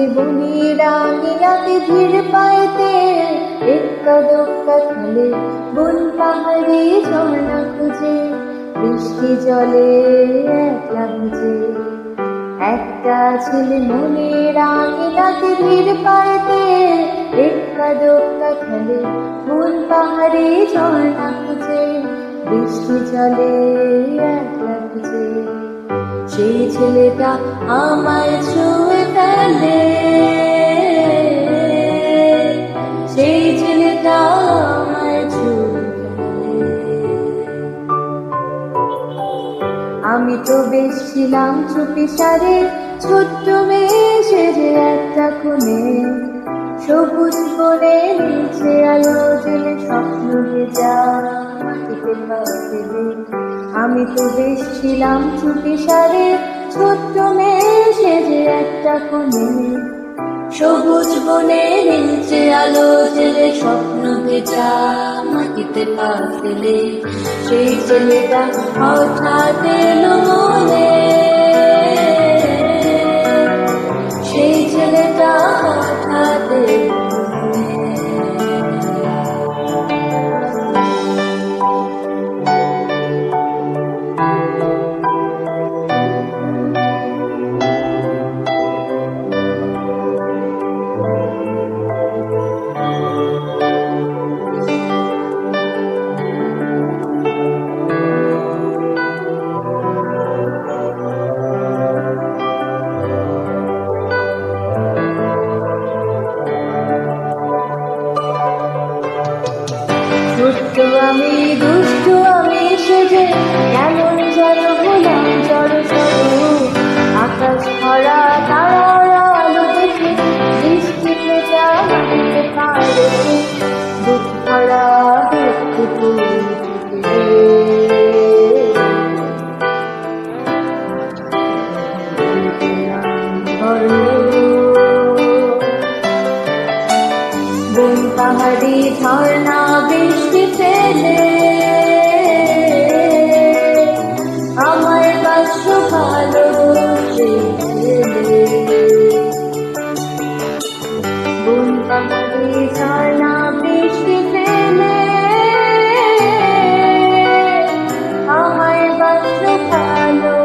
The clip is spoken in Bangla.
ছেলে বনের আঙিনাতে ধীর পায়েতে এক্কা দোক্কা খেলে, বন পাহাড়ে ঝর্ণা খুঁজে, বৃষ্টি জলে একলা ভিজে। একটা ছেলে মনের আঙিনাতে ধীর পায়েতে এক্কা দোক্কা খেলে, বন পাহাড়ে ঝর্ণা খুঁজে, বৃষ্টি জলে একলা ভিজে। সেই ছেলেটা আমায় ছুঁয়ে ফেলে, সেই ছেলেটা আমায় ছুঁয়ে ফেলে। আমি তো বেশ ছিলাম চুপি সারে, ছোট্ট মেয়ে সেজে একটা কোণে, সবুজ বনে নিচে আলো জেলে স্বপ্ন ভেজা মাটিতে পা ফেলে। আমি তো বেশ ছিলাম চুপি সারে, ছোট্ট মেয়ে সেজে একটা কোণে, সবুজ বনে নিচে আলো জেলে স্বপ্ন ভেজা মাটিতে পা ফেলে। সেই ছেলেটা হঠাৎ এলো মনে, সেই ছেলেটা হঠাৎ এলো মনে। ছোট্ট আমি দুষ্টু আমি সেজে কেমন যেন হলাম জড়সড়, আকাশ ভরা তারার আলো দেখে বৃষ্টি ভেজা মাটিতে পা রেখে, বুক ভরা বন পাহাড়ি ঝর্ণা বৃষ্টি ফেলে, আমায় বাস্য ভালো বন পাহাড়ি ঝর্ণা বৃষ্টি ফেলে, আমায় বাস্য ভালো